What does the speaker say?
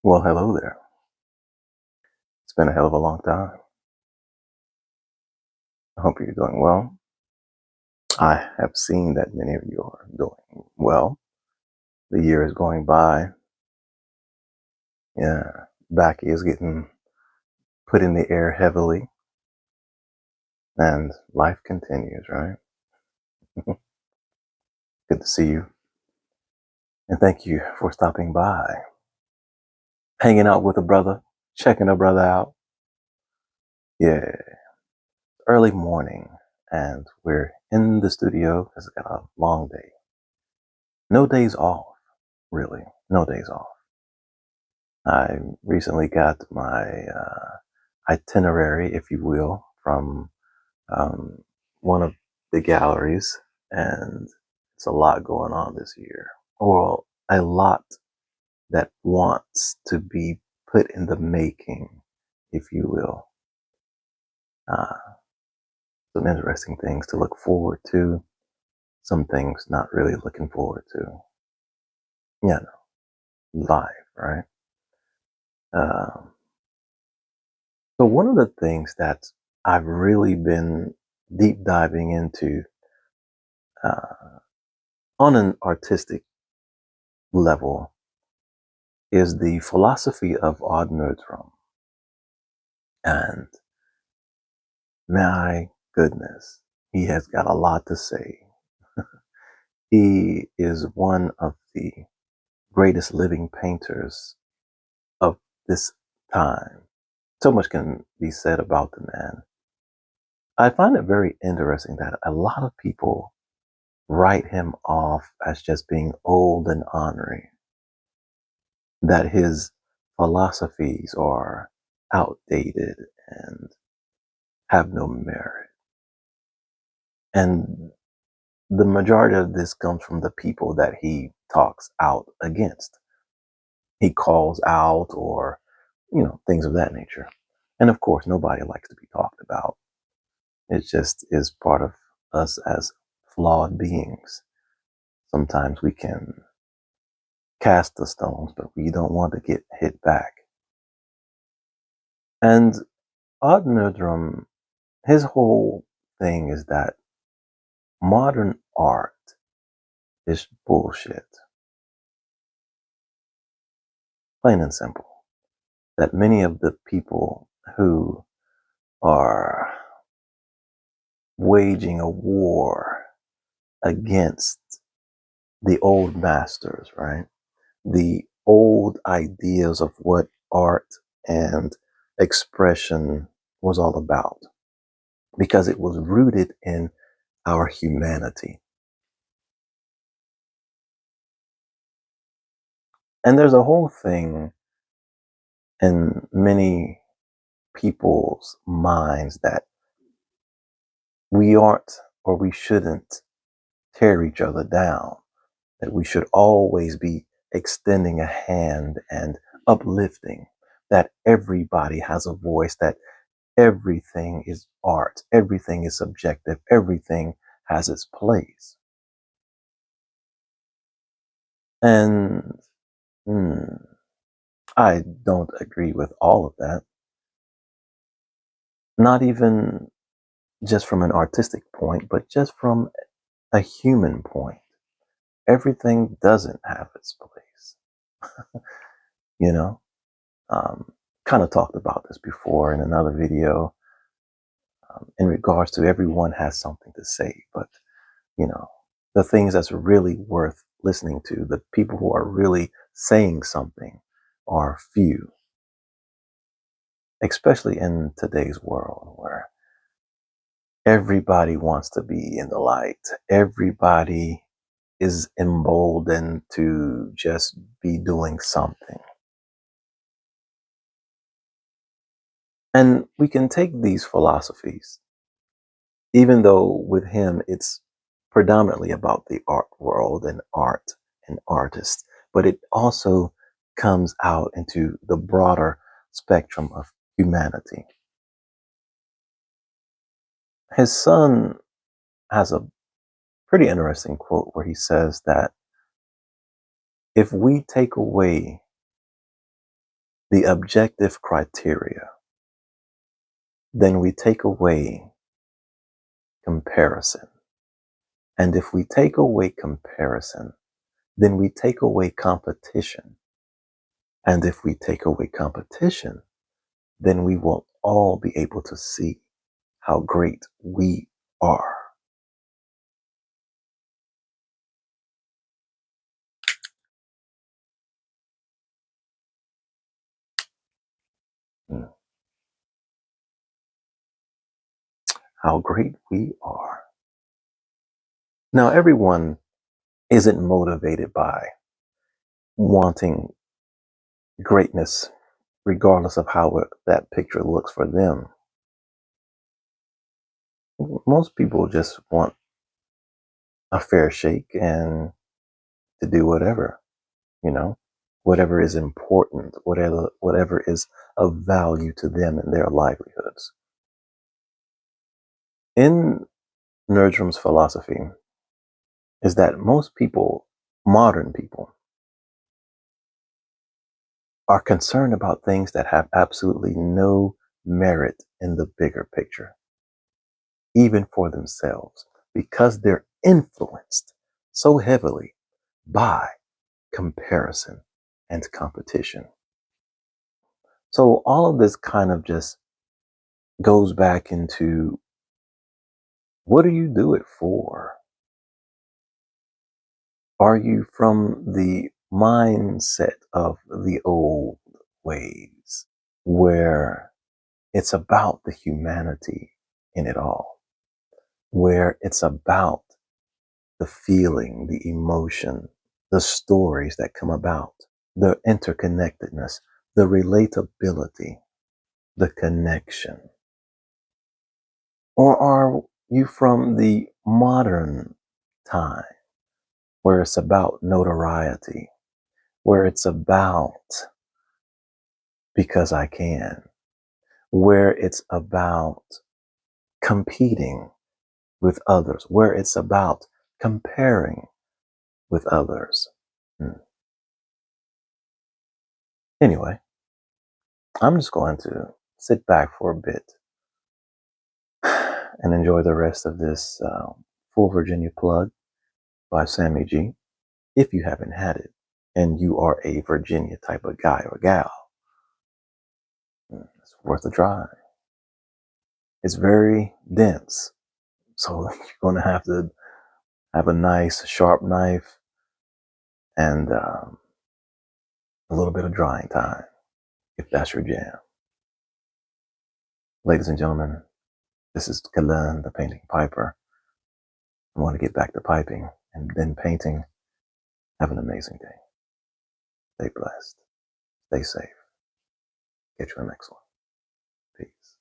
Well, hello there. It's been a hell of a long time. I hope you're doing well. I have seen that many of you are doing well. The year is going by. Yeah, back is getting put in the air heavily, and life continues, right? Good to see you, and thank you for stopping by, hanging out with a brother, checking a brother out. Yeah, early morning, and we're in the studio because it's got a long day. No days off, really. No days off. I recently got my itinerary, if you will, from um, one of the galleries, and it's a lot going on this year, or a lot that wants to be put in the making, if you will. Uh, some interesting things to look forward to, some things not really looking forward to. Yeah, no, live, right? Um, so one of the things that I've really been deep diving into uh, on an artistic level is the philosophy of Odd Nerdrum. And my goodness, he has got a lot to say. He is one of the greatest living painters of this time. So much can be said about the man. I find it very interesting that a lot of people write him off as just being old and ornery, that his philosophies are outdated and have no merit. And the majority of this comes from the people that he talks out against. He calls out or, things of that nature. And of course, nobody likes to be talked about. It just is part of us as flawed beings. Sometimes we can cast the stones, but we don't want to get hit back. And Odd Nerdrum, his whole thing is that modern art is bullshit, plain and simple. That many of the people who are waging a war against the old masters, right? The old ideas of what art and expression was all about, because it was rooted in our humanity. And there's a whole thing in many people's minds that we aren't or we shouldn't tear each other down, that we should always be extending a hand and uplifting, that everybody has a voice, that everything is art, everything is subjective, everything has its place. And I don't agree with all of that, not even just from an artistic point, but just from a human point. Everything doesn't have its place, you know? Um, kind of talked about this before in another video, in regards to everyone has something to say, but you know, the things that's really worth listening to, the people who are really saying something are few, especially in today's world where everybody wants to be in the light. Everybody is emboldened to just be doing something. And we can take these philosophies, even though with him it's predominantly about the art world and art and artists, but it also comes out into the broader spectrum of humanity. His son has a pretty interesting quote where he says that if we take away the objective criteria, then we take away comparison. And if we take away comparison, then we take away competition. And if we take away competition, then we will all be able to see how great we are. Mm. How great we are. Now, everyone isn't motivated by wanting greatness, regardless of how that picture looks for them. Most people just want a fair shake and to do whatever, you know, whatever is important, whatever is of value to them and their livelihoods. In Nerdrum's philosophy is that most people, modern people, are concerned about things that have absolutely no merit in the bigger picture, even for themselves, because they're influenced so heavily by comparison and competition. So all of this kind of just goes back into, what do you do it for? Are you from the mindset of the old ways where it's about the humanity in it all, where it's about the feeling, the emotion, the stories that come about, the interconnectedness, the relatability, the connection? Or are you from the modern time where it's about notoriety, where it's about because I can, where it's about competing with others, where it's about comparing with others? Hmm. Anyway, I'm just going to sit back for a bit and enjoy the rest of this Full Virginia Plug by Sammy G. If you haven't had it and you are a Virginia type of guy or gal, it's worth a try. It's very dense, so you're going to have a nice sharp knife and a little bit of drying time, if that's your jam. Ladies and gentlemen, this is Kalan, the painting piper. I want to get back to piping and then painting. Have an amazing day. Stay blessed. Stay safe. Get you the next one. Peace.